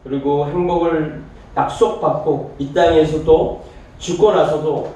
그리고 행복을 약속받고 이 땅에서도 죽고 나서도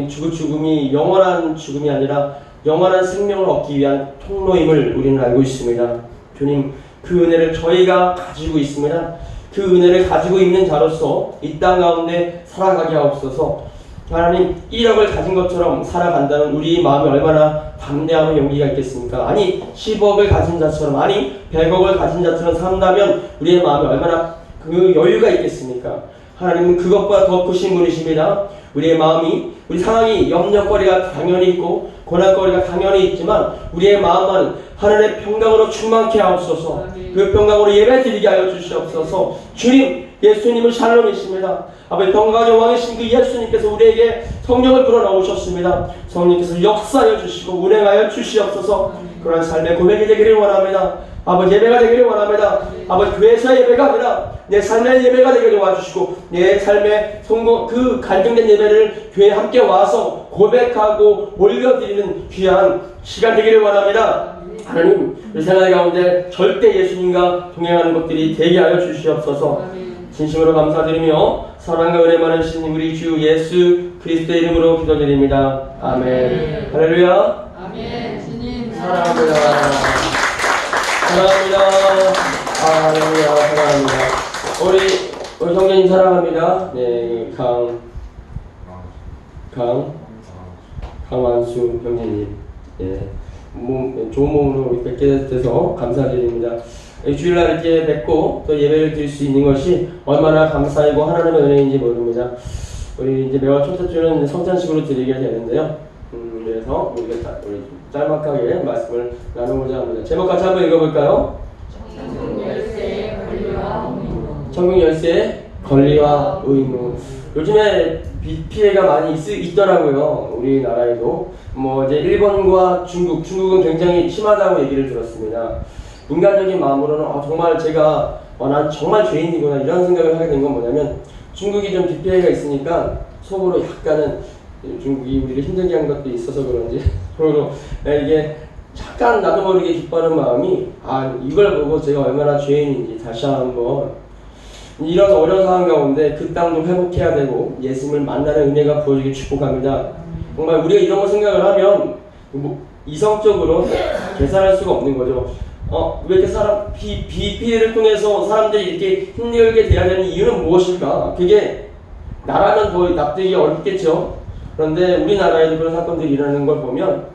죽음이 영원한 죽음이 아니라 영원한 생명을 얻기 위한 통로임을 우리는 알고 있습니다. 주님, 그 은혜를 저희가 가지고 있습니다. 그 은혜를 가지고 있는 자로서 이 땅 가운데 살아가게 하옵소서. 하나님, 1억을 가진 것처럼 살아간다는 우리 마음이 얼마나 담대함과 용기가 있겠습니까? 아니, 10억을 가진 자처럼, 아니 100억을 가진 자처럼 산다면 우리의 마음이 얼마나 그 여유가 있겠습니까? 하나님은 그것보다 더 크신 분이십니다. 우리의 마음이, 우리 상황이 염려거리가 당연히 있고 고난거리가 당연히 있지만 우리의 마음은 하늘의 평강으로 충만케 하옵소서. 그 평강으로 예배드리게 하여 주시옵소서. 주님, 예수님은 샬롬이십니다. 아버지, 평강의 왕이신 그 예수님께서 우리에게 성령을 불어넣으셨습니다. 성령께서 역사하여 주시고 운행하여 주시옵소서. 그런 삶의 고백이 되기를 원합니다. 아버지, 예배가 되기를 원합니다. 아버지, 교회에서의 예배가 아니라 내 삶의 예배가 되게 도와주시고 내 삶의 성공, 그 간증된 예배를 교회에 함께 와서 고백하고 올려드리는 귀한 시간 되기를 원합니다. 하나님, 우리 생활 가운데 절대 예수님과 동행하는 것들이 되게 하여 주시옵소서. 진심으로 감사드리며 사랑과 은혜 많으신 우리 주 예수 그리스도의 이름으로 기도드립니다. 아멘. 할렐루야. 아멘. 주님 사랑합니다. 사랑합니다. 할렐루야. 사랑합니다. 우리 형제님 사랑합니다. 네, 강완수 형제님. 네, 좋은 몸으로 뵙게 돼서 감사드립니다. 주일날 이렇게 뵙고 또 예배를 드릴 수 있는 것이 얼마나 감사이고 하나님의 은혜인지 모릅니다. 우리 이제 매월 첫째 주는 성찬식으로 드리게 되는데요. 그래서 우리가 우리 짤막하게 말씀을 나누고자 합니다. 제목 같이 한번 읽어볼까요? 천국 열쇠의 권리와 의무. 천국 열쇠의 권리와 의무. 요즘에 비 피해가 많이 있더라고요. 우리나라에도 뭐 이제 일본과 중국은 굉장히 심하다고 얘기를 들었습니다. 인간적인 마음으로는 정말 제가 난 정말 죄인이구나 이런 생각을 하게 된 건 뭐냐면, 중국이 좀 비 피해가 있으니까 속으로 약간은 중국이 우리를 힘들게 한 것도 있어서 그런지 속으로 이게 잠깐 나도 모르게 기뻐하는 마음이, 이걸 보고 제가 얼마나 죄인인지 다시 한번 이런 어려운 상황 가운데 그 땅도 회복해야 되고 예수님을 만나는 은혜가 부어지길 축복합니다. 정말 우리가 이런 거 생각을 하면 이성적으로 계산할 수가 없는 거죠. 왜 이렇게 비 피해를 통해서 사람들이 이렇게 힘들게 돼야 되는 이유는 무엇일까? 그게 나라면 더 납득이 어렵겠죠. 그런데 우리나라에도 그런 사건들이 일어나는 걸 보면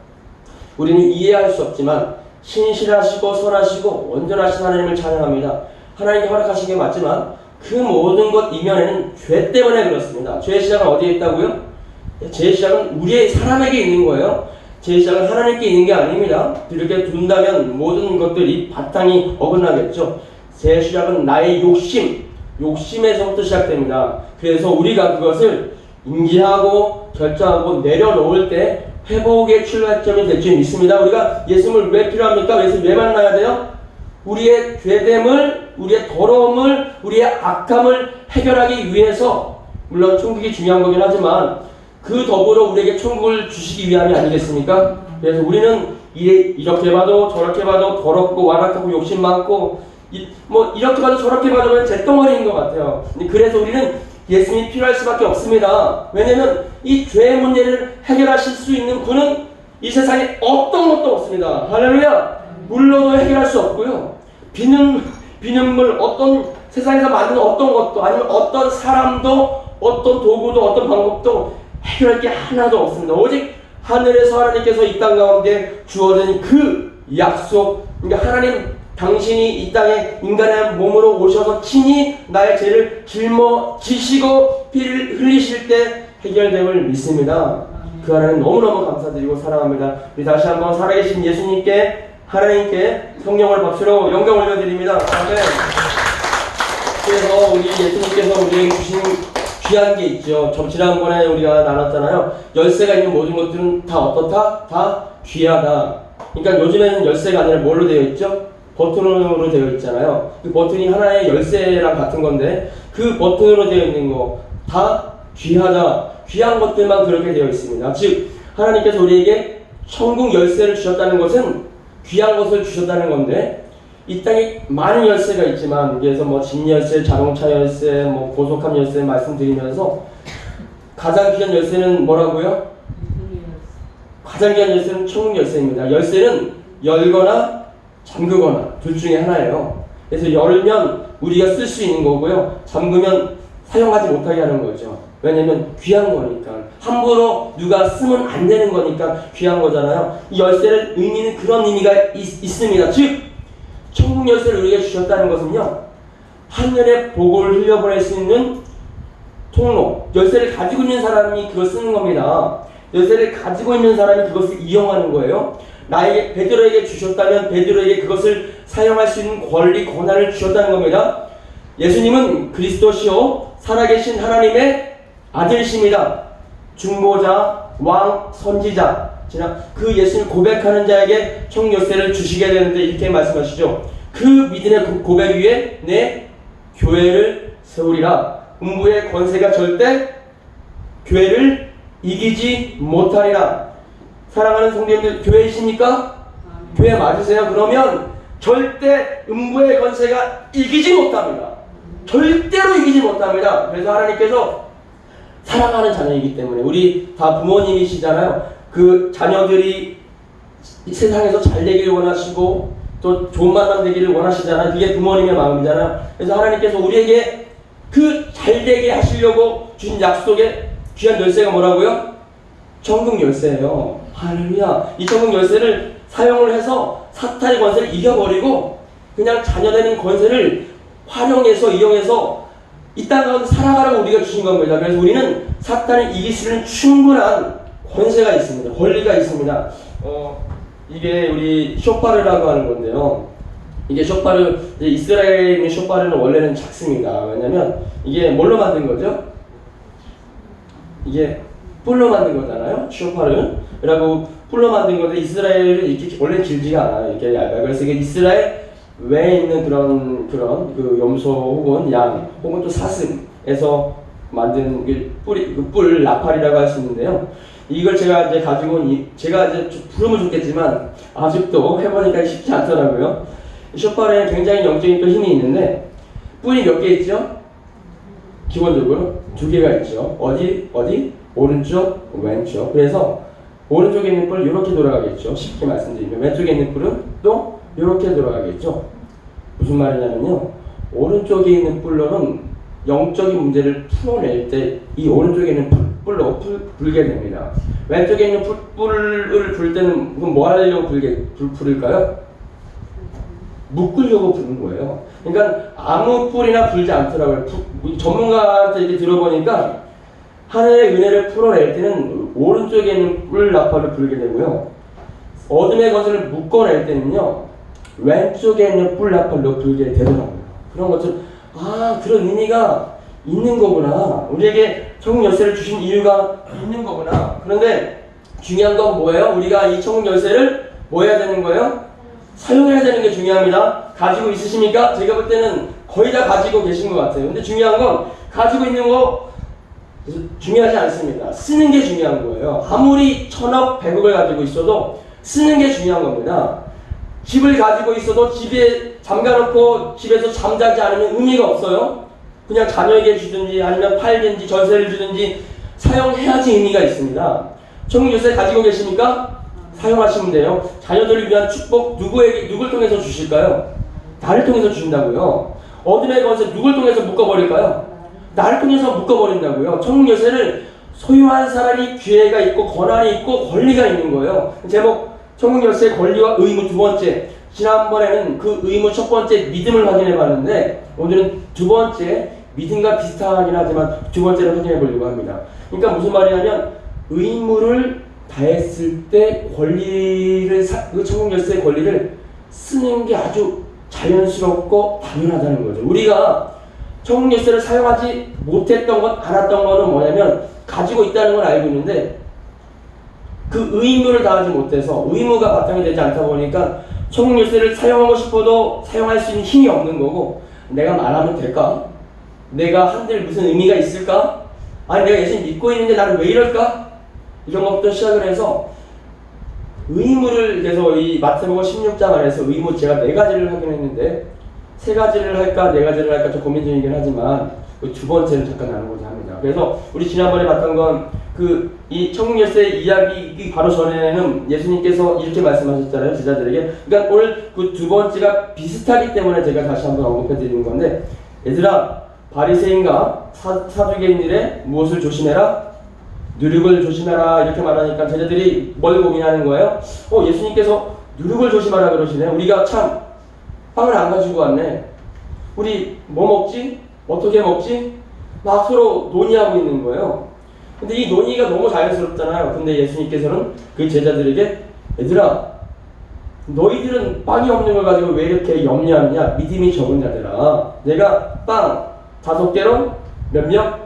우리는 이해할 수 없지만 신실하시고 선하시고 온전하신 하나님을 찬양합니다. 하나님께 허락하신 게 맞지만 그 모든 것 이면에는 죄 때문에 그렇습니다. 죄의 시작은 어디에 있다고요? 죄의 시작은 우리의 사람에게 있는 거예요. 죄의 시작은 하나님께 있는 게 아닙니다. 이렇게 둔다면 모든 것들이 바탕이 어긋나겠죠. 죄의 시작은 나의 욕심에서부터 시작됩니다. 그래서 우리가 그것을 인지하고 결정하고 내려놓을 때 회복의 출발점이 될 줄 믿습니다. 우리가 예수님을 왜 필요합니까? 예수님 왜 만나야 돼요? 우리의 죄됨을, 우리의 더러움을, 우리의 악함을 해결하기 위해서, 물론 천국이 중요한 거긴 하지만 그 더불어 우리에게 천국을 주시기 위함이 아니겠습니까? 그래서 우리는 이렇게 봐도 저렇게 봐도 더럽고 완악하고 욕심 많고 이렇게 봐도 저렇게 봐도 그냥 잿덩어리인 것 같아요. 그래서 우리는 예수님이 필요할 수밖에 없습니다. 왜냐면 이 죄의 문제를 해결하실 수 있는 분은 이 세상에 어떤 것도 없습니다. 할렐루야! 물로도 해결할 수 없고요. 비는물 어떤 세상에서 만든 어떤 것도 아니면 어떤 사람도 어떤 도구도 어떤 방법도 해결할 게 하나도 없습니다. 오직 하늘에서 하나님께서 이 땅 가운데 주어진 그 약속, 그러니까 하나님 당신이 이 땅에 인간의 몸으로 오셔서 친히 나의 죄를 짊어지시고 피를 흘리실 때 해결됨을 믿습니다. 그 하나님 너무너무 감사드리고 사랑합니다. 우리 다시 한번 살아계신 예수님께, 하나님께 성령을 박수로 영광 올려드립니다. 아멘. 그래서 우리 예수님께서 우리에게 주신 귀한 게 있죠. 지난번에 우리가 나눴잖아요. 열쇠가 있는 모든 것들은 다 어떻다? 다 귀하다. 그러니까 요즘에는 열쇠가 아니라 뭘로 되어 있죠? 버튼으로 되어 있잖아요. 그 버튼이 하나의 열쇠랑 같은 건데 그 버튼으로 되어 있는 거 다 귀하다. 귀한 것들만 그렇게 되어 있습니다. 즉 하나님께서 우리에게 천국 열쇠를 주셨다는 것은 귀한 것을 주셨다는 건데, 이 땅에 많은 열쇠가 있지만, 그래서 뭐 집열쇠, 자동차 열쇠, 뭐 고속함 열쇠 말씀드리면서 가장 귀한 열쇠는 뭐라고요? 가장 귀한 열쇠는 천국 열쇠입니다. 열쇠는 열거나 잠그거나 둘 중에 하나예요. 그래서 열면 우리가 쓸 수 있는 거고요. 잠그면 사용하지 못하게 하는 거죠. 왜냐면 귀한 거니까. 함부로 누가 쓰면 안 되는 거니까 귀한 거잖아요. 이 열쇠는 의미는 그런 의미가 있습니다. 즉 천국 열쇠를 우리에게 주셨다는 것은요, 하늘의 복을 흘려보낼 수 있는 통로, 열쇠를 가지고 있는 사람이 그걸 쓰는 겁니다. 열쇠를 가지고 있는 사람이 그것을 이용하는 거예요. 나에게, 베드로에게 주셨다면 베드로에게 그것을 사용할 수 있는 권리, 권한을 주셨다는 겁니다. 예수님은 그리스도시요 살아계신 하나님의 아들이십니다. 중보자, 왕, 선지자, 그 예수를 고백하는 자에게 천국 열쇠를 주시게 되는데 이렇게 말씀하시죠. 그 믿음의 고백 위에 내 교회를 세우리라. 음부의 권세가 절대 교회를 이기지 못하리라. 사랑하는 성도님들, 교회이십니까? 교회 맞으세요? 그러면 절대 음부의 권세가 이기지 못합니다. 절대로 이기지 못합니다. 그래서 하나님께서 사랑하는 자녀이기 때문에, 우리 다 부모님이시잖아요. 그 자녀들이 이 세상에서 잘 되기를 원하시고 또 좋은 만남 되기를 원하시잖아요. 그게 부모님의 마음이잖아요. 그래서 하나님께서 우리에게 그 잘 되게 하시려고 주신 약속의 귀한 열쇠가 뭐라고요? 천국 열쇠예요. 할렐루야. 이 천국 열쇠를 사용을 해서 사탄의 권세를 이겨버리고 그냥 자녀되는 권세를 활용해서 이용해서 이 땅 가운데 살아가라고 우리가 주신 겁니다. 그래서 우리는 사탄을 이길 수 있는 충분한 권세가 있습니다. 권리가 있습니다. 이게 우리 쇼파르라고 하는 건데요. 이게 쇼파르, 이스라엘에 있는 쇼파르는 원래는 작습니다. 왜냐면 이게 뭘로 만든 거죠? 이게 뿔로 만든 거잖아요. 쇼파르라고 뿔로 만든 건데 이스라엘은 이렇게 원래 길지가 않아요. 이렇게 얇아요. 그래서 이게 이스라엘 외에 있는 그런 그 염소 혹은 양 혹은 또 사슴에서 만든 그 뿔 나팔이라고 할 수 있는데요. 이걸 제가 이제 가지고 제가 이제 부르면 좋겠지만 아직도 해보니까 쉽지 않더라고요. 쇼파르에 굉장히 영적인 또 힘이 있는데 뿔이 몇 개 있죠? 기본적으로 2개가 있죠. 어디? 오른쪽, 왼쪽. 그래서 오른쪽에 있는 뿔 이렇게 돌아가겠죠. 쉽게 말씀드리면 왼쪽에 있는 뿔은 또 이렇게 돌아가겠죠. 무슨 말이냐면요, 오른쪽에 있는 뿔로는 영적인 문제를 풀어낼 때 이 오른쪽에 있는 뿔로 불게 됩니다. 왼쪽에 있는 뿔을 불 때는 그럼 뭐 하려고 부를까요? 묶으려고 부는 거예요. 그러니까 아무 뿔이나 불지 않더라고요. 전문가한테 이렇게 들어보니까 하늘의 은혜를 풀어낼 때는 오른쪽에 있는 뿔 나팔을 불게 되고요. 어둠의 것을 묶어낼 때는요, 왼쪽에 있는 뿔 나팔로 불게 되더라고요. 그런 것처럼 그런 의미가 있는 거구나. 우리에게 천국 열쇠를 주신 이유가 있는 거구나. 그런데 중요한 건 뭐예요? 우리가 이 천국 열쇠를 뭐 해야 되는 거예요? 사용해야 되는 게 중요합니다. 가지고 있으십니까? 제가 볼 때는 거의 다 가지고 계신 것 같아요. 근데 중요한 건 가지고 있는 거 중요하지 않습니다. 쓰는 게 중요한 거예요. 아무리 1000억, 100억을 가지고 있어도 쓰는 게 중요한 겁니다. 집을 가지고 있어도 집에 잠가놓고 집에서 잠자지 않으면 의미가 없어요. 그냥 자녀에게 주든지 아니면 팔든지 전세를 주든지 사용해야지 의미가 있습니다. 천국 열쇠 가지고 계십니까? 사용하시면 돼요. 자녀들을 위한 축복 누굴 통해서 주실까요? 나를 통해서 주신다고요. 어둠의 권세 누굴 통해서 묶어버릴까요? 나를 통해서 묶어버린다고요. 천국 열쇠를 소유한 사람이 기회가 있고 권한이 있고 권리가 있는 거예요. 제목 천국 열쇠의 권리와 의무 두 번째. 지난번에는 그 의무 첫 번째 믿음을 확인해 봤는데 오늘은 두 번째 믿음과 비슷하긴 하지만 두 번째를 확인해 보려고 합니다. 그러니까 무슨 말이냐면 의무를 다했을 때 그 천국 열쇠의 권리를 쓰는 게 아주 자연스럽고 당연하다는 거죠. 우리가 천국 열쇠를 사용하지 못했던 것, 않았던 거는 뭐냐면 가지고 있다는 걸 알고 있는데 그 의무를 다하지 못해서 의무가 바탕이 되지 않다 보니까 천국 열쇠를 사용하고 싶어도 사용할 수 있는 힘이 없는 거고 내가 말하면 될까? 내가 한들 무슨 의미가 있을까? 아니 내가 예수님 믿고 있는데 나는 왜 이럴까? 이런 것부터 시작을 해서 의무를 그래서 이 마태복음 16장 안에서 의무 제가 4가지를 하긴 했는데 3가지를 할까 4가지를 할까 좀 고민 중이긴 하지만 그 두 번째를 잠깐 나누고자 합니다. 그래서 우리 지난번에 봤던 건 이 천국 열쇠 이야기 바로 전에는 예수님께서 이렇게 말씀하셨잖아요, 제자들에게. 그러니까 오늘 그 두 번째가 비슷하기 때문에 제가 다시 한번 언급해 드리는 건데, 얘들아, 바리새인과 사두개인들의 무엇을 조심해라? 누룩을 조심해라. 이렇게 말하니까 제자들이 뭘 고민하는 거예요? 예수님께서 누룩을 조심하라 그러시네. 우리가 참 빵을 안 가지고 왔네. 우리 뭐 먹지? 어떻게 먹지? 막 서로 논의하고 있는 거예요. 근데 이 논의가 너무 자연스럽잖아요. 근데 예수님께서는 그 제자들에게, 얘들아, 너희들은 빵이 없는 걸 가지고 왜 이렇게 염려하느냐? 믿음이 적은 자들아. 내가 빵 5개로 몇 명?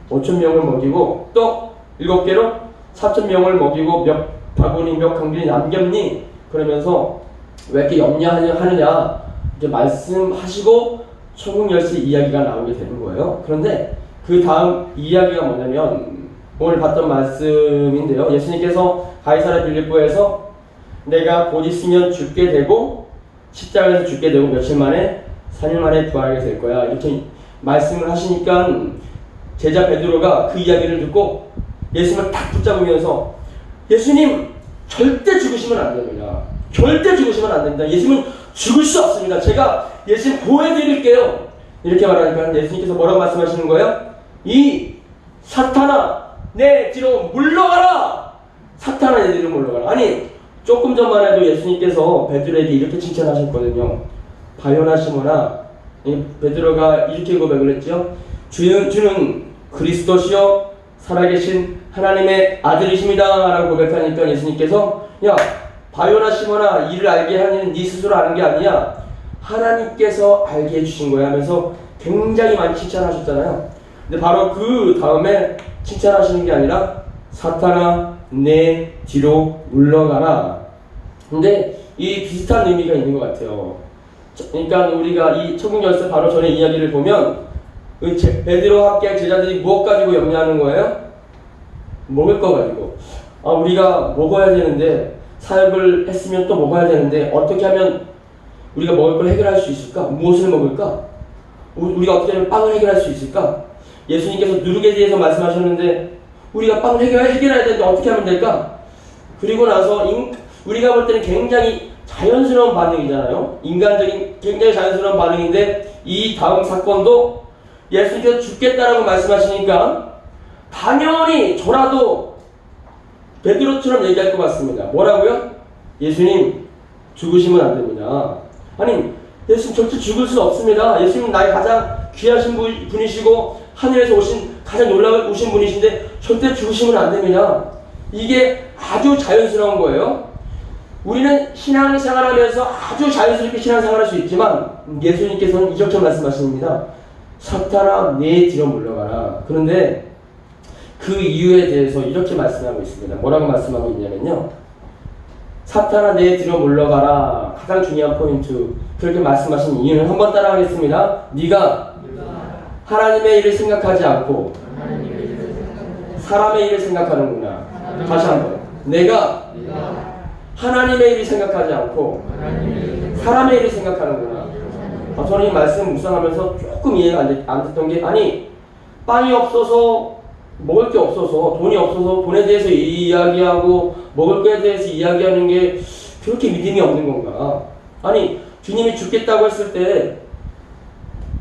5,000명을 먹이고, 떡 7개로 4,000명을 먹이고, 몇 바구니 몇 강들이 남겼니? 그러면서 왜 이렇게 염려하느냐? 이렇게 말씀하시고 천국 열쇠 이야기가 나오게 되는 거예요. 그런데 그 다음 이야기가 뭐냐면 오늘 봤던 말씀인데요. 예수님께서 가이사랴 빌립보에서 내가 곧 있으면 죽게 되고 십자가에서 죽게 되고 며칠 만에 3일 만에 부활하게 될 거야. 이렇게 말씀을 하시니까 제자 베드로가 그 이야기를 듣고 예수님을 딱 붙잡으면서 예수님 절대 죽으시면 안 됩니다. 절대 죽으시면 안 됩니다. 예수님은 죽을 수 없습니다. 제가 예수님 보여드릴게요. 이렇게 말하니까 예수님께서 뭐라고 말씀하시는 거예요? 이 사탄아 내 뒤로 물러가라. 사탄아 내 뒤로 물러가라. 아니 조금 전만 해도 예수님께서 베드로에게 이렇게 칭찬하셨거든요. 바요나 시몬아, 베드로가 이렇게 고백을 했죠. 주는 그리스도시요 살아계신 하나님의 아들이십니다 라고 고백하니까 예수님께서 야 바요나 시몬아, 이를 알게 하는 네 스스로 아는 게 아니야. 하나님께서 알게 해주신 거야 하면서 굉장히 많이 칭찬하셨잖아요. 근데 바로 그 다음에 칭찬하시는 게 아니라 사탄아 내 뒤로 물러가라. 근데 이 비슷한 의미가 있는 것 같아요. 그러니까 우리가 이 천국 열쇠 바로 전에 이야기를 보면 베드로와 함께 제자들이 무엇 가지고 염려하는 거예요? 먹을 거 가지고. 우리가 먹어야 되는데 사역을 했으면 또 먹어야 되는데 어떻게 하면 우리가 먹을 걸 해결할 수 있을까? 무엇을 먹을까? 우리가 어떻게 하면 빵을 해결할 수 있을까? 예수님께서 누룩에 대해서 말씀하셨는데 우리가 빵을 해결해야 되는데 어떻게 하면 될까? 그리고 나서 우리가 볼 때는 굉장히 자연스러운 반응이잖아요. 인간적인 굉장히 자연스러운 반응인데 이 다음 사건도 예수님께서 죽겠다라고 말씀하시니까 당연히 저라도 베드로처럼 얘기할 것 같습니다. 뭐라고요? 예수님 죽으시면 안 됩니다. 아니 예수님 절대 죽을 수 없습니다. 예수님 나의 가장 귀하신 분이시고 하늘에서 오신 가장 놀라우신 분이신데 절대 죽으시면 안 됩니다. 이게 아주 자연스러운 거예요. 우리는 신앙생활하면서 아주 자연스럽게 신앙생활할 수 있지만 예수님께서는 이렇게 말씀하십니다. 사탄아 내 뒤로 물러가라. 그런데 그 이유에 대해서 이렇게 말씀하고 있습니다. 뭐라고 말씀하고 있냐면요. 사탄아 내 뒤로 물러가라. 가장 중요한 포인트. 그렇게 말씀하신 이유는 한번 따라하겠습니다. 네가 하나님의 일을 생각하지 않고 사람의 일을 생각하는구나. 다시 한번. 내가 하나님의 일을 생각하지 않고 사람의 일을 생각하는구나. 저는 이 말씀 묵상하면서 조금 이해가 안 됐던 게 아니 빵이 없어서 먹을 게 없어서 돈이 없어서 돈에 대해서 이야기하고 먹을 거에 대해서 이야기하는 게 그렇게 믿음이 없는 건가? 아니 주님이 죽겠다고 했을 때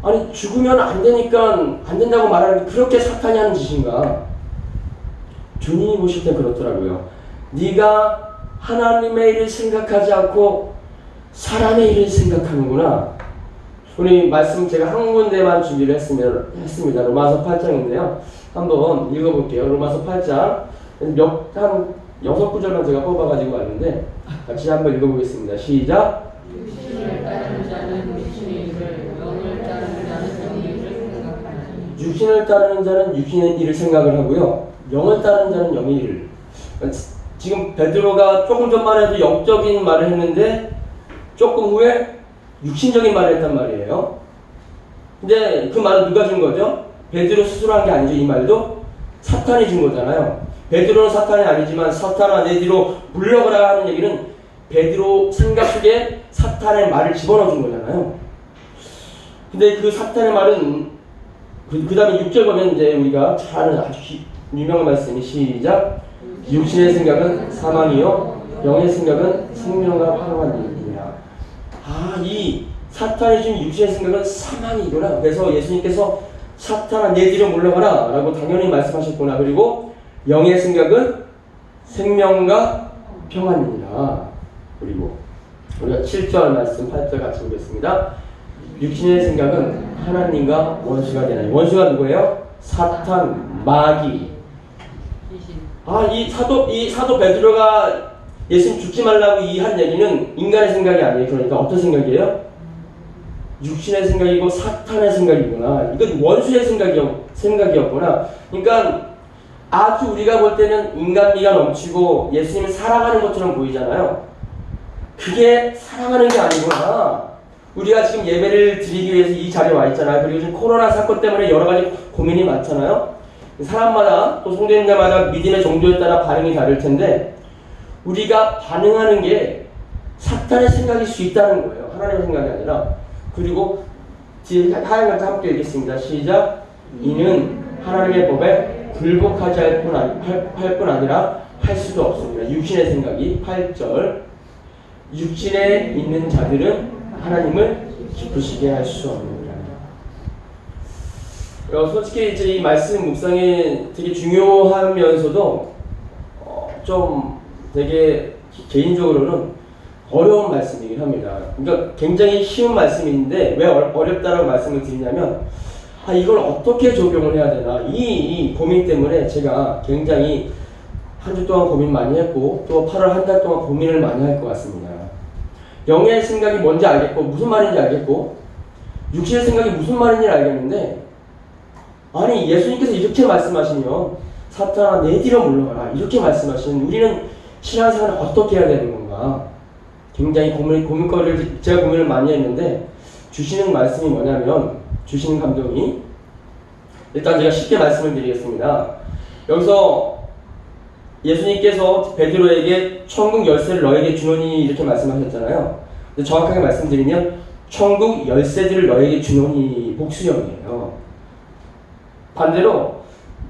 아니 죽으면 안 되니까 안 된다고 말하는 게 그렇게 사탄이 하는 짓인가? 주님이 보실 때 그렇더라고요. 네가 하나님의 일을 생각하지 않고 사람의 일을 생각하는구나. 우리 말씀 제가 한 군데만 준비를 했습니다. 로마서 8장인데요. 한번 읽어볼게요. 로마서 8장 한 6구절만 제가 뽑아가지고 왔는데 같이 한번 읽어보겠습니다. 시작. 육신을 따르는 자는 육신의 일을, 영을 따르는 자는 영의 일을 생각하나니. 육신을 따르는 자는 육신의 일을 생각을 하고요. 영을 따르는 자는 영의 일을. 지금 베드로가 조금 전만 해도 영적인 말을 했는데 조금 후에 육신적인 말을 했단 말이에요. 근데 그 말은 누가 준 거죠? 베드로 스스로 한 게 아니죠. 이 말도 사탄이 준 거잖아요. 베드로는 사탄이 아니지만 사탄아 내 뒤로 물러가라 하는 얘기는 베드로 생각 속에 사탄의 말을 집어넣어 준 거잖아요. 근데 그 사탄의 말은 그 다음에 6절 보면 이제 우리가 잘 아는 아주 유명한 말씀이 시작. 육신의 생각은 사망이요 영의 생각은 생명과 평안이 있느냐. 이 사탄이 지금 육신의 생각은 사망이구나. 그래서 예수님께서 사탄아 내 뒤로 물러가라 라고 당연히 말씀하셨구나. 그리고 영의 생각은 생명과 평안이니라. 그리고 우리가 7절 말씀 8절 같이 보겠습니다. 육신의 생각은 하나님과 원수가 되나니. 원수가 누구예요? 사탄, 마귀. 이 사도 베드로가 예수님 죽지 말라고 이 한 얘기는 인간의 생각이 아니에요. 그러니까 어떤 생각이에요? 육신의 생각이고 사탄의 생각이구나. 이건 원수의 생각이었구나. 그러니까 아주 우리가 볼 때는 인간미가 넘치고 예수님을 사랑하는 것처럼 보이잖아요. 그게 사랑하는 게 아니구나. 우리가 지금 예배를 드리기 위해서 이 자리에 와 있잖아요. 그리고 지금 코로나 사건 때문에 여러 가지 고민이 많잖아요. 사람마다 또 성도님들마다 믿음의 정도에 따라 반응이 다를 텐데 우리가 반응하는 게 사탄의 생각일 수 있다는 거예요. 하나님의 생각이 아니라. 그리고 뒤에 하얀 글자 함께 읽겠습니다. 시작. 이는 하나님의 법에 굴복하지 할 뿐 아니라 할 수도 없습니다. 육신의 생각이 8절. 육신에 있는 자들은 하나님을 기쁘시게 할 수 없느니라. 솔직히 이제 이 말씀 묵상이 되게 중요하면서도 좀 되게 개인적으로는 어려운 말씀이긴 합니다. 그러니까 굉장히 쉬운 말씀인데 왜 어렵다라고 말씀을 드리냐면 이걸 어떻게 적용을 해야 되나 이 고민 때문에 제가 굉장히 한 주 동안 고민 많이 했고 또 8월 한 달 동안 고민을 많이 할 것 같습니다. 영의 생각이 뭔지 알겠고 무슨 말인지 알겠고 육신의 생각이 무슨 말인지 알겠는데 아니 예수님께서 이렇게 말씀하시면 사탄아 내 뒤로 물러가라 이렇게 말씀하시는 우리는 신앙생활을 어떻게 해야 되는 건가 굉장히 고민거리를 제가 고민을 많이 했는데 주시는 말씀이 뭐냐면 주시는 감동이 일단 제가 쉽게 말씀을 드리겠습니다. 여기서 예수님께서 베드로에게 천국 열쇠를 너에게 주노니 이렇게 말씀하셨잖아요. 근데 정확하게 말씀드리면 천국 열쇠들을 너에게 주노니 복수형이에요. 반대로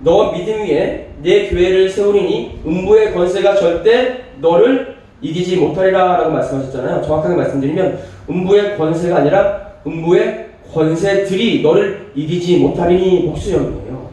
너 믿음 위에 내 교회를 세우리니 음부의 권세가 절대 너를 이기지 못하리라 라고 말씀하셨잖아요. 정확하게 말씀드리면 음부의 권세가 아니라 음부의 권세들이 너를 이기지 못하리니 복수형이에요.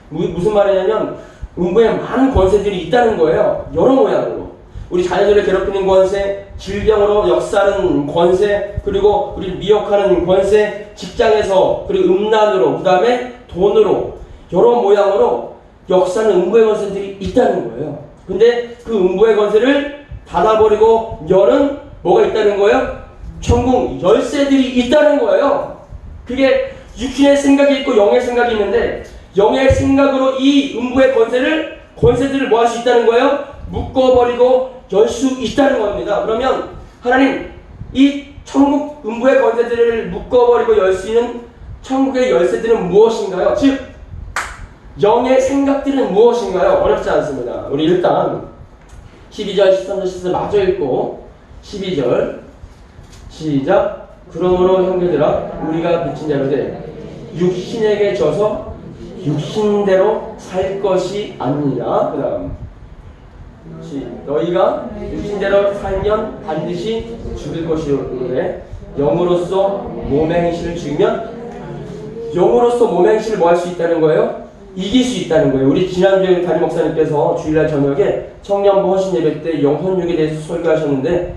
무슨 말이냐면 음부에 많은 권세들이 있다는 거예요. 여러 모양으로. 우리 자녀들을 괴롭히는 권세, 질병으로 역사하는 권세, 그리고 우리를 미혹하는 권세, 직장에서, 그리고 음란으로, 그 다음에 돈으로, 여러 모양으로 역사하는 음부의 권세들이 있다는 거예요. 근데 그 음부의 권세를 닫아버리고 열은 뭐가 있다는 거예요? 천국 열쇠들이 있다는 거예요. 그게 육신의 생각이 있고 영의 생각이 있는데 영의 생각으로 이 음부의 권세들을 뭐 할 수 있다는 거예요? 묶어버리고 열 수 있다는 겁니다. 그러면 하나님 이 천국 음부의 권세들을 묶어버리고 열 수 있는 천국의 열쇠들은 무엇인가요? 즉 영의 생각들은 무엇인가요? 어렵지 않습니다. 우리 일단 12절, 13절, 14절 마저 읽고 12절 시작. 그러므로 형제들아 우리가 빚진 자로 돼 육신에게 져서 육신대로 살 것이 아니니라. 그 다음 너희가 육신대로 살면 반드시 죽을 것이오되 영으로서 몸의 행실을 죽이면 영으로서 몸의 행실을 뭐 할 수 있다는 거예요? 이길 수 있다는 거예요. 우리 지난주에 담임 목사님께서 주일날 저녁에 청년부 허신 예배 때 영혼육에 대해서 설교하셨는데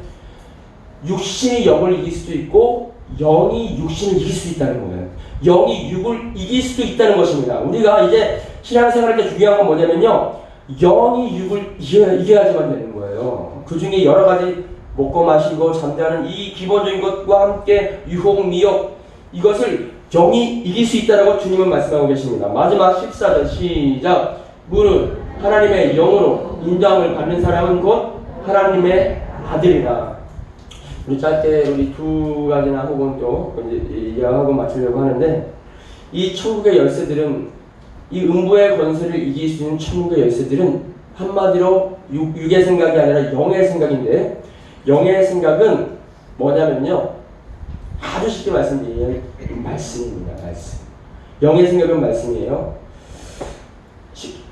육신이 영을 이길 수도 있고 영이 육신을 이길 수 있다는 거예요. 영이 육을 이길 수도 있다는 것입니다. 우리가 이제 신앙생활할 때 중요한 건 뭐냐면요. 영이 육을 이겨야지만 되는 거예요. 그 중에 여러 가지 먹고 마시고 잠자는 이 기본적인 것과 함께 유혹, 미혹 이것을 영이 이길 수 있다라고 주님은 말씀하고 계십니다. 마지막 14절 시작. 무릇 하나님의 영으로 인정을 받는 사람은 곧 하나님의 아들이라. 우리 짧게 우리 두 가지나 혹은 또 이야기하고 마치려고 하는데 이 천국의 열쇠들은 이 음부의 권세를 이길 수 있는 천국의 열쇠들은 한마디로 육의 생각이 아니라 영의 생각인데, 영의 생각은 뭐냐면요, 아주 쉽게 말씀드리면 말씀입니다. 말씀. 영의 생각은 말씀이에요.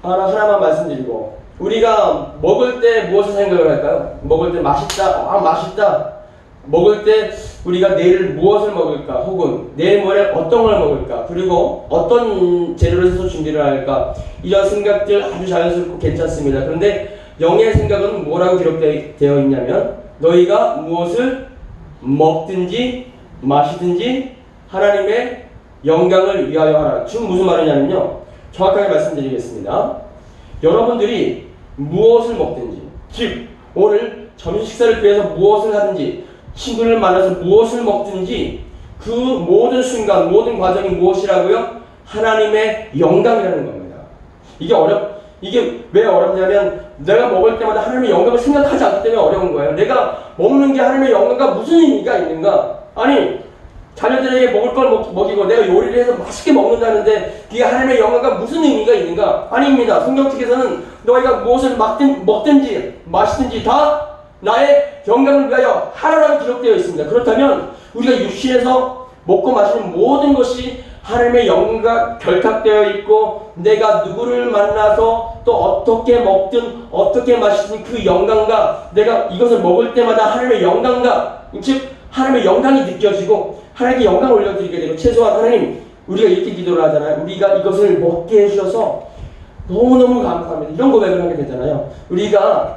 하나만 말씀드리고, 우리가 먹을 때 무엇을 생각을 할까요? 먹을 때 맛있다, 맛있다. 먹을 때 우리가 내일 무엇을 먹을까, 혹은 내일 모레 어떤 걸 먹을까, 그리고 어떤 재료를 써서 준비를 할까, 이런 생각들 아주 자연스럽고 괜찮습니다. 그런데 영의 생각은 뭐라고 기록되어 있냐면, 너희가 무엇을 먹든지 마시든지 하나님의 영광을 위하여 하라. 지금 무슨 말이냐면요, 정확하게 말씀드리겠습니다. 여러분들이 무엇을 먹든지, 즉 오늘 점심 식사를 위해서 무엇을 하든지, 친구를 만나서 무엇을 먹든지, 그 모든 순간, 모든 과정이 무엇이라고요? 하나님의 영광이라는 겁니다. 이게 왜 어렵냐면, 내가 먹을 때마다 하나님의 영광을 생각하지 않기 때문에 어려운 거예요. 내가 먹는 게 하나님의 영광과 무슨 의미가 있는가? 아니, 자녀들에게 먹을 걸 먹이고 내가 요리를 해서 맛있게 먹는다는데 그게 하나님의 영광과 무슨 의미가 있는가? 아닙니다. 성경 측에서는 너희가 무엇을 먹든지 마시든지 다 나의 영광을 위하여 하라라고 기록되어 있습니다. 그렇다면 우리가 육신에서 먹고 마시는 모든 것이 하나님의 영광과 결탁되어 있고, 내가 누구를 만나서 또 어떻게 먹든 어떻게 마시든 그 영광과, 내가 이것을 먹을 때마다 하나님의 영광과, 즉 하나님의 영광이 느껴지고 하나님께 영광을 올려드리게 되고, 최소한 하나님, 우리가 이렇게 기도를 하잖아요. 우리가 이것을 먹게 해주셔서 너무너무 감사합니다. 이런 고백을 하게 되잖아요. 우리가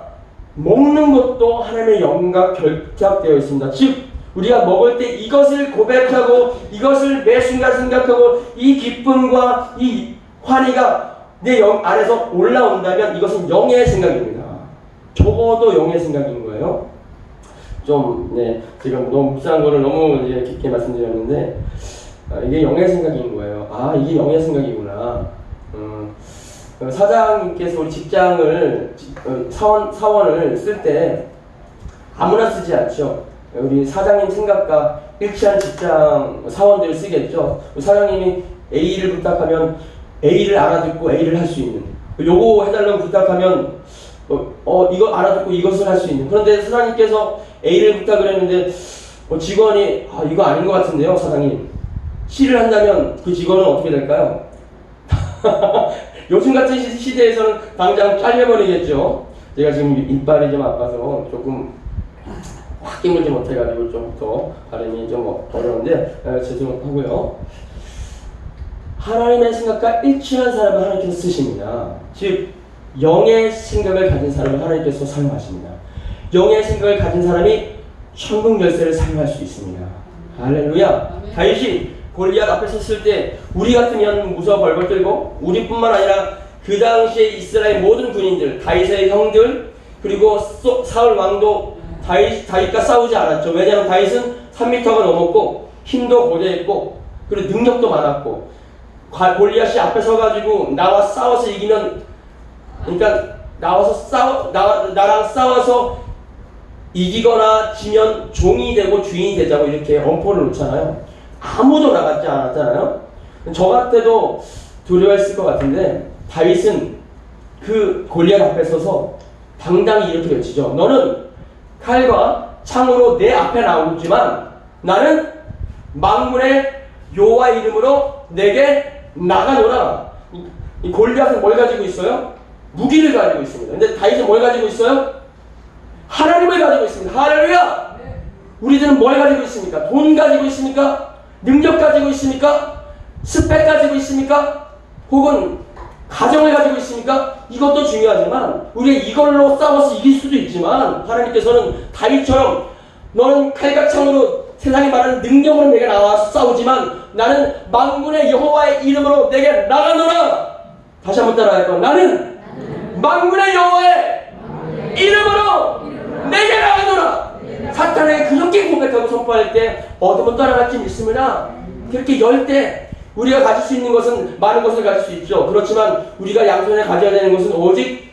먹는 것도 하나님의 영광과 결탁되어 있습니다. 즉 우리가 먹을 때 이것을 고백하고 이것을 매 순간 생각하고 이 기쁨과 이 환희가 내 영 안에서 올라온다면 이것은 영의 생각입니다. 적어도 영의 생각인 거예요. 지금 너무 묵상한 거를 너무 이제 깊게 말씀드렸는데, 이게 영의 생각인 거예요. 이게 영의 생각이구나. 사장님께서 우리 직장을, 사원을 쓸 때 아무나 쓰지 않죠. 우리 사장님 생각과 일치한 직장 사원들을 쓰겠죠. 사장님이 A를 부탁하면 A를 알아듣고 A를 할 수 있는, 요거 해달라고 부탁하면 이거 알아듣고 이것을 할 수 있는. 그런데 사장님께서 A를 부탁을 했는데 직원이 이거 아닌 것 같은데요 사장님, C를 한다면 그 직원은 어떻게 될까요? 요즘 같은 시대에서는 당장 잘려버리겠죠. 제가 지금 이빨이 좀 아파서 조금 확 깨물지 못해가지고 좀 더 발음이 좀 어려운데 죄송하고요. 하나님의 생각과 일치한 사람을 하나님께서 쓰십니다. 즉 영의 생각을 가진 사람을 하나님께서 사용하십니다. 영의 생각을 가진 사람이 천국 열쇠를 사용할 수 있습니다. 할렐루야. 다윗이 골리앗 앞에 섰을 때 우리 같으면 무서워 벌벌 떨고, 우리뿐만 아니라 그 당시에 이스라엘 모든 군인들, 다윗의 형들, 그리고 사울 왕도 다윗과 싸우지 않았죠. 왜냐하면 다윗은 3m가 넘었고 힘도 고대했고 그리고 능력도 많았고, 골리앗이 앞에 서가지고 나와 싸워서 이기면, 그러니까 나랑 싸워서 이기거나 지면 종이 되고 주인이 되자고 이렇게 엄포를 놓잖아요. 아무도 나가지 않았잖아요. 저 같아도 두려워했을 것 같은데, 다윗은 그 골리앗 앞에 서서 당당히 이렇게 외치죠. 너는 칼과 창으로 내 앞에 나오지만 나는 만군의 여호와 이름으로 내게 나가노라. 이 골리앗은 뭘 가지고 있어요? 무기를 가지고 있습니다. 근데 다윗은 뭘 가지고 있어요? 하나님을 가지고 있습니다. 할렐루야! 우리들은 뭘 가지고 있습니까? 돈 가지고 있습니까? 능력 가지고 있습니까? 스펙 가지고 있습니까? 혹은 가정을 가지고 있습니까? 이것도 중요하지만 우리가 이걸로 싸워서 이길 수도 있지만, 하나님께서는 다윗처럼 너는 칼과 창으로 세상에 말하는 능력으로 내게 나와서 싸우지만 나는 만군의 여호와의 이름으로 내게 나가노라. 다시 한번 따라할까요? 나는 만군의 여호와의 이름으로 내게 나가노라. 사탄에게 그렇게 고백하고 선포할 때 어둠은 떠나갈지 믿습니다. 그렇게 열 때 우리가 가질 수 있는 것은 많은 것을 가질 수 있죠. 그렇지만 우리가 양손에 가져야 되는 것은 오직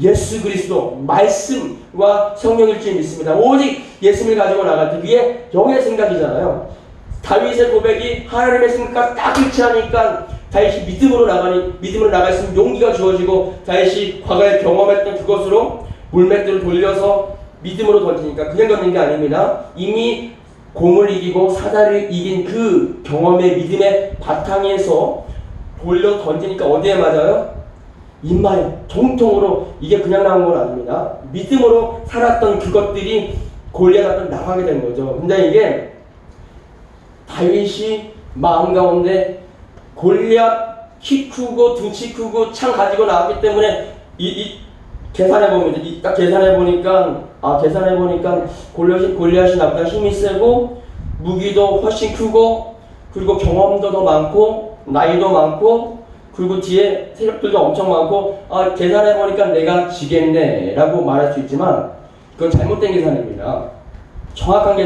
예수 그리스도 말씀과 성령일 줄 믿습니다. 오직 예수를 가지고 나갈 때 그게 영의 생각이잖아요. 다윗의 고백이 하나님의 생각과 딱 일치하니까 다윗이 믿음으로 나갔으면 용기가 주어지고 다윗이 과거에 경험했던 그것으로 물맷돌을 돌려서 믿음으로 던지니까 그냥 던진 게 아닙니다. 이미 곰을 이기고 사자를 이긴 그 경험의 믿음의 바탕에서 돌려 던지니까 어디에 맞아요? 입마에 정통으로. 이게 그냥 나온 건 아닙니다. 믿음으로 살았던 그것들이 골리앗 앞에 나가게 된 거죠. 근데 이게 다윗이 마음 가운데 골리앗 키 크고 등치 크고 창 가지고 나왔기 때문에 계산해 보니까 골리앗이 나보다 힘이 세고 무기도 훨씬 크고 그리고 경험도 더 많고 나이도 많고 그리고 뒤에 세력들도 엄청 많고 계산해 보니까 내가 지겠네라고 말할 수 있지만 그건 잘못된 계산입니다. 정확한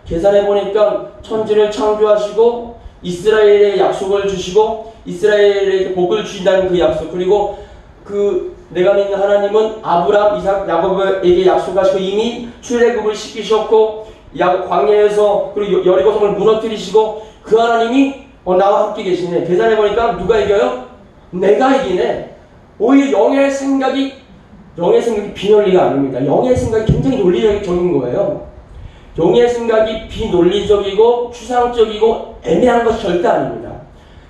계산해 보니까 천지를 창조하시고 이스라엘에 약속을 주시고 이스라엘에게 복을 주신다는 그 약속, 그리고 그 내가 믿는 하나님은 아브라함, 이삭, 야곱에게 약속하시고 이미 출애굽을 시키셨고 광야에서 그리고 여리고성을 무너뜨리시고 그 하나님이 나와 함께 계시네. 계산해 보니까 누가 이겨요? 내가 이기네. 오히려 영의 생각이 비논리가 아닙니다. 영의 생각이 굉장히 논리적인 거예요. 영의 생각이 비논리적이고 추상적이고 애매한 것이 절대 아닙니다.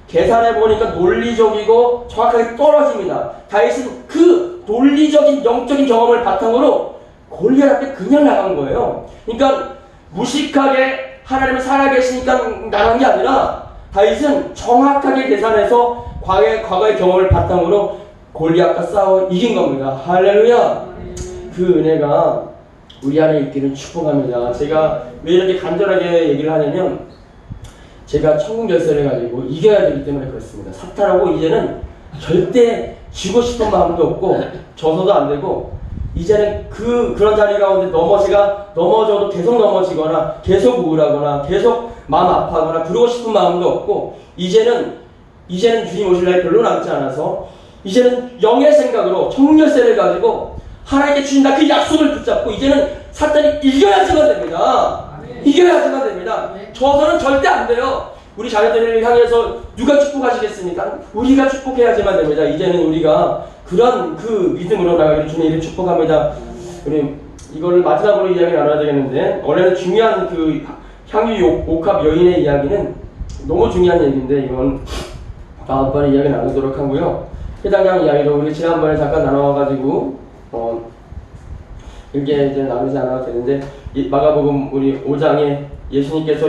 계산해 보니까 논리적이고 정확하게 떨어집니다. 다윗은 그 논리적인 영적인 경험을 바탕으로 골리앗 앞에 그냥 나간 거예요. 그러니까 무식하게 하나님은 살아계시니까 나간 게 아니라 다윗은 정확하게 계산해서 과거의 경험을 바탕으로 골리앗과 싸워 이긴 겁니다. 할렐루야. 그 은혜가 우리 안에 있기를 축복합니다. 제가 왜 이렇게 간절하게 얘기를 하냐면 제가 천국 열쇠를 가지고 이겨야 되기 때문에 그렇습니다. 사탄하고 이제는 절대 지고 싶은 마음도 없고 져서도 안 되고 이제는 그런 자리 가운데 제가 넘어져도 계속 넘어지거나 계속 우울하거나 계속 마음 아파하거나 그러고 싶은 마음도 없고 이제는 주님 오실 날이 별로 남지 않아서 이제는 영의 생각으로 천국 열쇠를 가지고 하나님께 주신다 그 약속을 붙잡고 이제는 사탄이 이겨야지만 됩니다. 이겨야지만 됩니다. 져서는 절대 안 돼요. 우리 자녀들을 향해서 누가 축복하시겠습니까? 우리가 축복해야지만 됩니다. 이제는 우리가 그런 그 믿음으로 나가기를 주님이 축복합니다. 우리 이거를 마지막으로 이야기 나눠야 되겠는데 원래는 중요한 그 향유 옥합 여인의 이야기는 너무 중요한 얘기인데 이건 다음번에 이야기 나누도록 하고요. 해당장 이야기도 우리 지난번에 잠깐 나눠가지고 이게 이제 나누지 않아도 되는데 마가복음 우리 5장에 예수님께서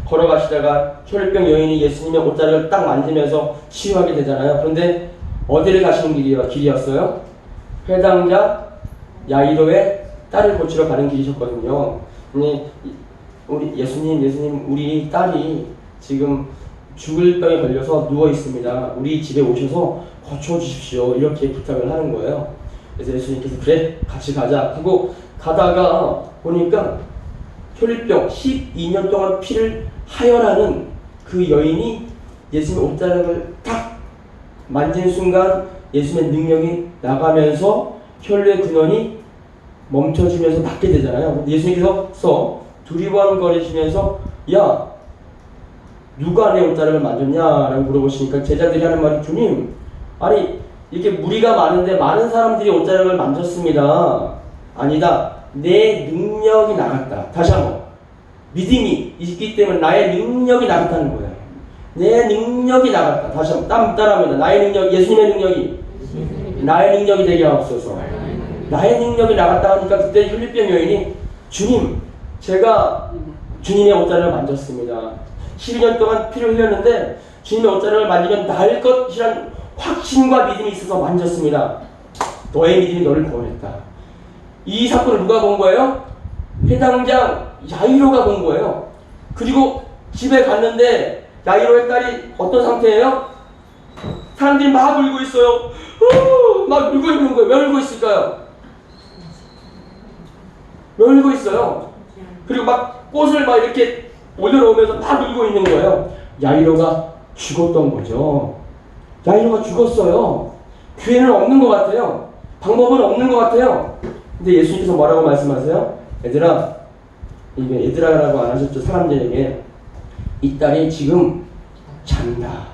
걸어가시다가 혈병 여인이 예수님의 옷자락을 딱 만지면서 치유하게 되잖아요. 그런데 어디를 가시는 길이었어요? 회당자 야이로의 딸을 고치러 가는 길이셨거든요. 우리 예수님 우리 딸이 지금 죽을 병에 걸려서 누워 있습니다. 우리 집에 오셔서 고쳐 주십시오. 이렇게 부탁을 하는 거예요. 그래서 예수님께서 그래 같이 가자 하고 가다가 보니까 혈병 12년 동안 피를 하혈하는 그 여인이 예수님의 옷자락을 딱 만진 순간 예수님의 능력이 나가면서 혈류의 근원이 멈춰지면서 낫게 되잖아요. 예수님께서 두리번거리시면서 야 누가 내 옷자락을 만졌냐라고 물어보시니까 제자들이 하는 말이 주님 아니 이렇게 무리가 많은데 많은 사람들이 옷자락을 만졌습니다. 아니다. 내 능력이 나갔다. 다시 한번 믿음이 있기 때문에 나의 능력이 나갔다는 거예요. 내 능력이 나갔다. 다시 한번 따라합니다. 나의 능력, 예수님의 능력이 나의 능력이 되게 하옵소서. 나의 능력이 나갔다 하니까 그때 혈류병 여인이 주님 제가 주님의 옷자락을 만졌습니다. 12년 동안 피를 흘렸는데 주님의 옷자락을 만지면 나을 것이란 확신과 믿음이 있어서 만졌습니다. 너의 믿음이 너를 구원했다. 이 사건을 누가 본 거예요? 회당장 야이로가 본 거예요. 그리고 집에 갔는데 야이로의 딸이 어떤 상태예요? 사람들이 막 울고 있어요. 막 울고 있는 거예요. 왜 울고 있을까요? 왜 울고 있어요? 그리고 막 꽃을 막 이렇게 올려놓으면서 막 울고 있는 거예요. 야이로가 죽었던 거죠. 야이로가 죽었어요. 기회는 없는 것 같아요. 방법은 없는 것 같아요. 근데 예수님께서 뭐라고 말씀하세요? 얘들아라고 안 하셨죠. 사람들에게 이 딸이 지금 잔다.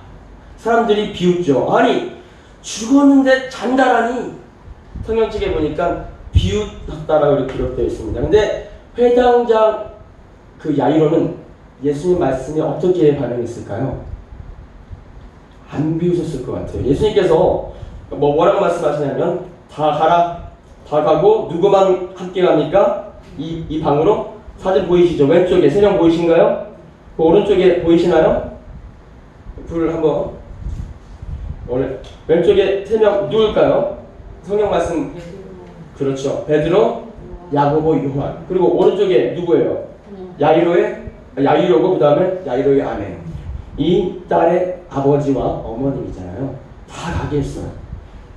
사람들이 비웃죠. 아니 죽었는데 잔다라니. 성경책에 보니까 비웃었다라고 이렇게 기록되어 있습니다. 근데 회당장 그 야이로는 예수님 말씀에 어떻게 반응했을까요? 안 비웃었을 것 같아요. 예수님께서 뭐라고 말씀하시냐면 다 가라, 다 가고 누구만 함께 갑니까? 이 방으로. 사진 보이시죠? 왼쪽에 3명 보이신가요? 그 오른쪽에 보이시나요? 불 한번. 왼쪽에 3명 누굴까요? 성경 말씀 그렇죠. 베드로, 야고보, 요한. 그리고 오른쪽에 누구예요? 야이로고 그 다음에 야이로의 아내. 이 딸의 아버지와 어머님이잖아요. 다 가게 했어요.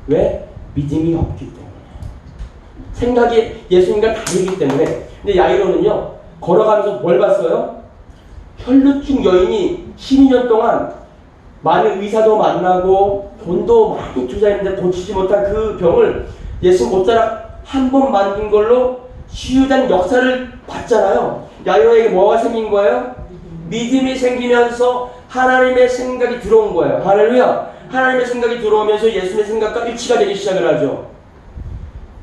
왜? 믿음이 없기 때문에. 생각이 예수님과 다르기 때문에. 근데 야이로는요, 걸어가면서 뭘 봤어요? 혈루증 여인이 12년 동안 많은 의사도 만나고 돈도 많이 투자했는데 고치지 못한 그 병을 예수 모자락 한 번 만든 걸로 치유된 역사를 봤잖아요. 야이로에게 뭐가 생긴 거예요? 믿음이 생기면서 하나님의 생각이 들어온 거예요. 할렐루야. 하나님의 생각이 들어오면서 예수님의 생각과 일치가 되기 시작을 하죠.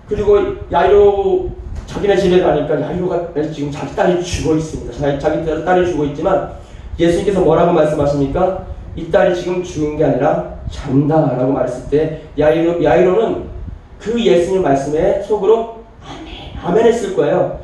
그리고 야이로 자기네 집에 가니까 야이로가 지금 자기 딸이 죽어 있습니다. 자기 딸이 죽어 있지만 예수님께서 뭐라고 말씀하십니까? 이 딸이 지금 죽은 게 아니라 잔다라고 말했을 때 야이로는 그 예수님 말씀에 속으로 아멘 했을 거예요.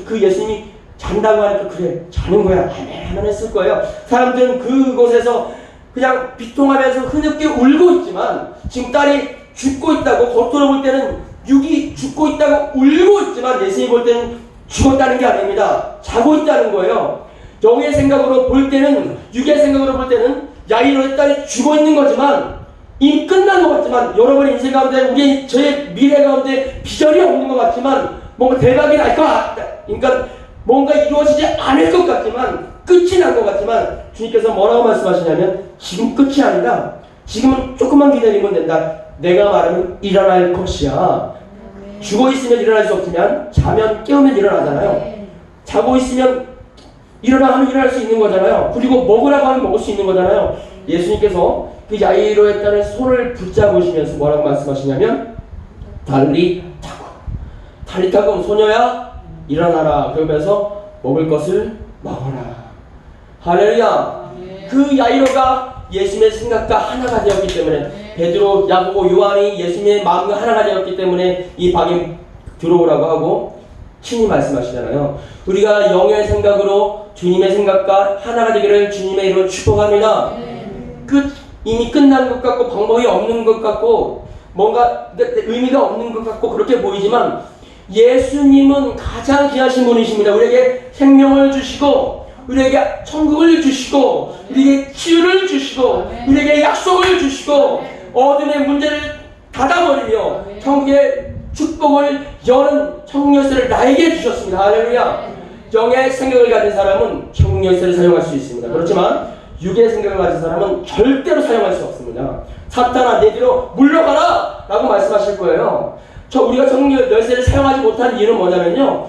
그 예수님이 잔다고 하니까 그래 자는 거야 아멘 했을 거예요. 사람들은 그곳에서 그냥 비통하면서 흐느끼 울고 있지만 지금 딸이 죽고 있다고 겉으로 볼 때는 육이 죽고 있다고 울고 있지만 예수님이 볼 때는 죽었다는 게 아닙니다. 자고 있다는 거예요. 영의 생각으로 볼 때는 육의 생각으로 볼 때는 야이로의 딸이 죽어 있는 거지만 이미 끝난 것 같지만 여러분의 인생 가운데 저의 미래 가운데 비전이 없는 것 같지만 뭔가 대박이 날 것 같다. 그러니까 뭔가 이루어지지 않을 것 같지만 끝이 난 것 같지만 주님께서 뭐라고 말씀하시냐면 지금 끝이 아니라 지금은 조금만 기다리면 된다. 내가 말하면 일어날 것이야. 죽어 있으면 일어날 수 없지만 자면 깨우면 일어나잖아요. 자고 있으면 일어나면 일어날 수 있는 거잖아요. 그리고 먹으라고 하면 먹을 수 있는 거잖아요. 예수님께서 그 야이로의 딸의 손을 붙잡으시면서 뭐라고 말씀하시냐면 달리 타고 소녀야 일어나라. 그러면서 먹을 것을 먹어라. 할렐루야. 그 야이로가 예수님의 생각과 하나가 되었기 때문에 베드로, 야고보, 요한이 예수님의 마음과 하나가 되었기 때문에 이 방에 들어오라고 하고 친히 말씀하시잖아요. 우리가 영의 생각으로 주님의 생각과 하나가 되기를 주님의 이름으로 축복합니다. 이미 끝난 것 같고 방법이 없는 것 같고 뭔가 의미가 없는 것 같고 그렇게 보이지만 예수님은 가장 귀하신 분이십니다. 우리에게 생명을 주시고 우리에게 천국을 주시고 우리에게 치유를 주시고 우리에게 약속을 주시고 어둠의 문제를 닫아버리며 천국의 축복을 여는 천국 열쇠를 나에게 주셨습니다. 할렐루야. 영의 생각을 가진 사람은 천국 열쇠를 사용할 수 있습니다. 그렇지만 육의 생각을 가진 사람은 절대로 사용할 수 없습니다. 사탄아 내 뒤로 물러가라 라고 말씀하실 거예요. 우리가 천국 열쇠를 사용하지 못한 이유는 뭐냐면요,